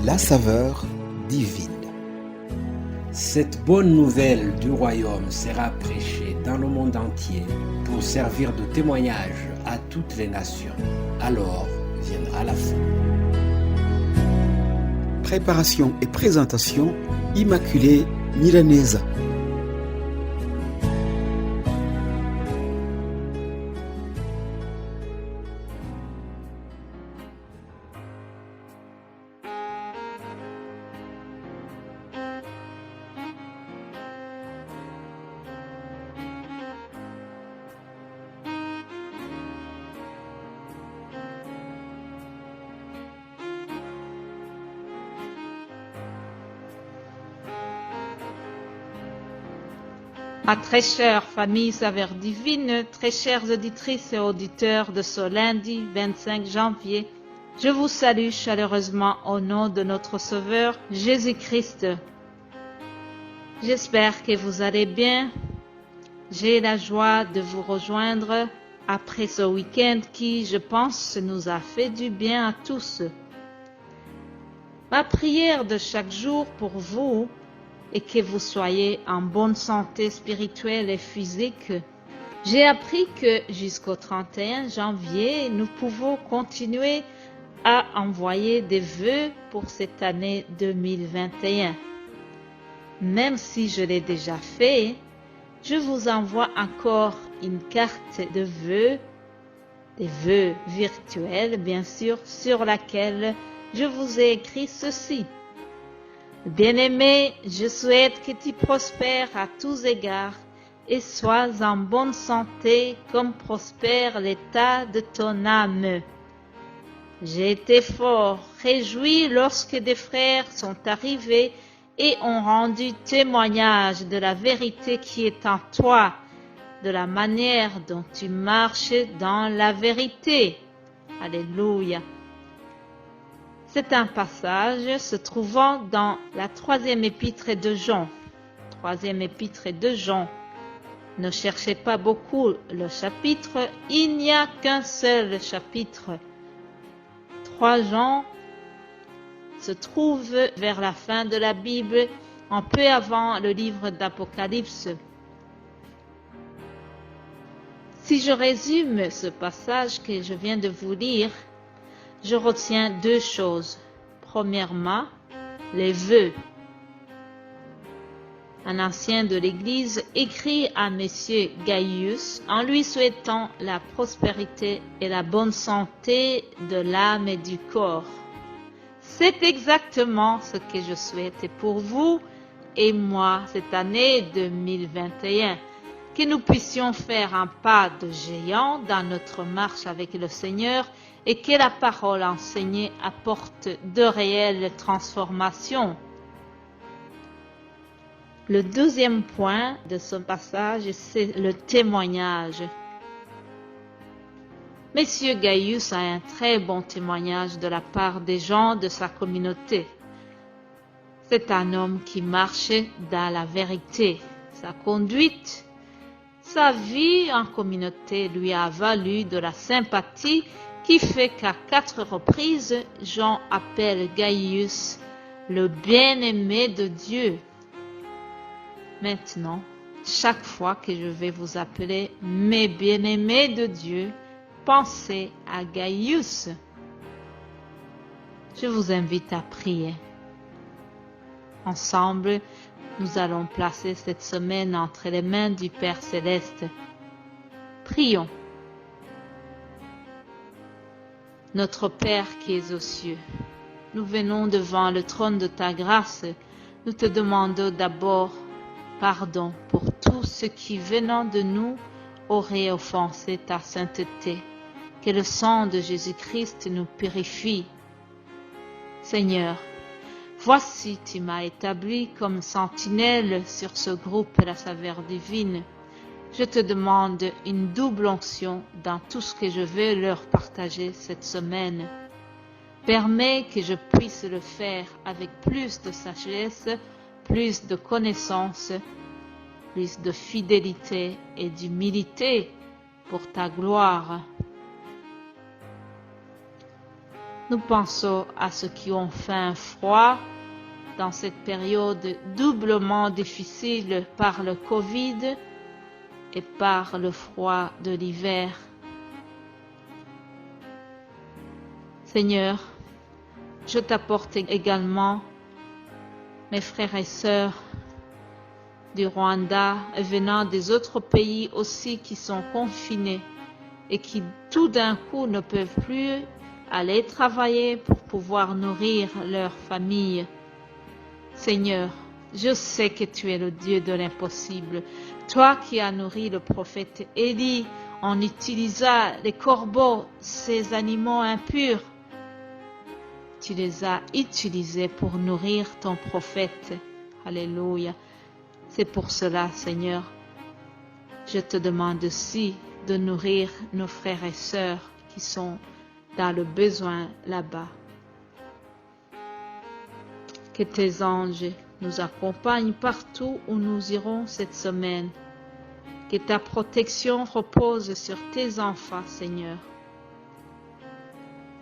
la saveur divine. Cette bonne nouvelle du royaume sera prêchée dans le monde entier pour servir de témoignage à toutes les nations. Alors viendra la fin. Préparation et présentation, Immaculée Milanesa. Ma très chère famille Saveur Divine, très chères auditrices et auditeurs de ce lundi 25 janvier, je vous salue chaleureusement au nom de notre Sauveur Jésus-Christ. J'espère que vous allez bien. J'ai la joie de vous rejoindre après ce week-end qui, je pense, nous a fait du bien à tous. Ma prière de chaque jour pour vous et que vous soyez en bonne santé spirituelle et physique. J'ai appris que jusqu'au 31 janvier, nous pouvons continuer à envoyer des vœux pour cette année 2021. Même si je l'ai déjà fait, je vous envoie encore une carte de vœux, des vœux virtuels bien sûr, sur laquelle je vous ai écrit ceci. Bien-aimé, je souhaite que tu prospères à tous égards et sois en bonne santé comme prospère l'état de ton âme. J'ai été fort réjoui lorsque des frères sont arrivés et ont rendu témoignage de la vérité qui est en toi, de la manière dont tu marches dans la vérité. Alléluia. C'est un passage se trouvant dans la troisième épître de Jean. Troisième épître de Jean. Ne cherchez pas beaucoup le chapitre, il n'y a qu'un seul chapitre. 3 Jean se trouve vers la fin de la Bible, un peu avant le livre d'Apocalypse. Si je résume ce passage que je viens de vous lire, je retiens 2 choses. Premièrement, les vœux. Un ancien de l'Église écrit à Monsieur Gaius en lui souhaitant la prospérité et la bonne santé de l'âme et du corps. C'est exactement ce que je souhaite pour vous et moi cette année 2021. Que nous puissions faire un pas de géant dans notre marche avec le Seigneur et que la parole enseignée apporte de réelles transformations. Le deuxième point de ce passage, c'est le témoignage. Monsieur Gaius a un très bon témoignage de la part des gens de sa communauté. C'est un homme qui marche dans la vérité. Sa conduite, sa vie en communauté lui a valu de la sympathie qui fait qu'à 4 reprises, Jean appelle Gaius le bien-aimé de Dieu. Maintenant, chaque fois que je vais vous appeler mes bien-aimés de Dieu, pensez à Gaius. Je vous invite à prier. Ensemble, nous allons placer cette semaine entre les mains du Père Céleste. Prions. Notre Père qui es aux cieux, nous venons devant le trône de ta grâce. Nous te demandons d'abord pardon pour tout ce qui, venant de nous, aurait offensé ta sainteté. Que le sang de Jésus-Christ nous purifie. Seigneur, voici tu m'as établi comme sentinelle sur ce groupe La Saveur Divine. Je te demande une double onction dans tout ce que je veux leur partager cette semaine. Permets que je puisse le faire avec plus de sagesse, plus de connaissance, plus de fidélité et d'humilité pour ta gloire. Nous pensons à ceux qui ont faim, froid dans cette période doublement difficile par le Covid et par le froid de l'hiver. Seigneur, je t'apporte également mes frères et sœurs du Rwanda et venant des autres pays aussi qui sont confinés et qui tout d'un coup ne peuvent plus aller travailler pour pouvoir nourrir leur famille. Seigneur, je sais que tu es le Dieu de l'impossible. Toi qui as nourri le prophète Élie en utilisant les corbeaux, ces animaux impurs, tu les as utilisés pour nourrir ton prophète. Alléluia. C'est pour cela, Seigneur, je te demande aussi de nourrir nos frères et sœurs qui sont dans le besoin là-bas. Que tes anges nous accompagnent partout où nous irons cette semaine. Que ta protection repose sur tes enfants, Seigneur.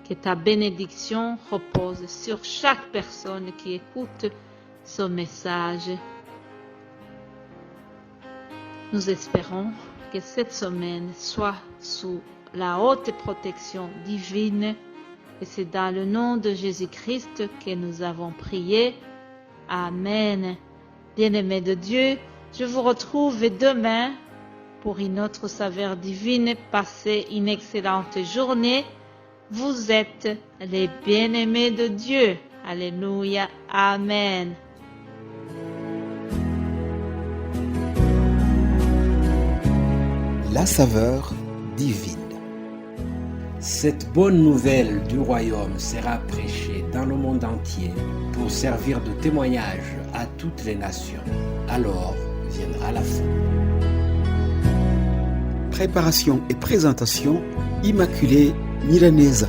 Que ta bénédiction repose sur chaque personne qui écoute ce message. Nous espérons que cette semaine soit sous la haute protection divine. Et c'est dans le nom de Jésus-Christ que nous avons prié. Amen. Bien-aimés de Dieu, je vous retrouve demain pour une autre saveur divine. Passez une excellente journée. Vous êtes les bien-aimés de Dieu. Alléluia. Amen. La saveur divine. Cette bonne nouvelle du royaume sera prêchée dans le monde entier pour servir de témoignage à toutes les nations. Alors viendra la fin. Préparation et présentation, Immaculée Niraneza.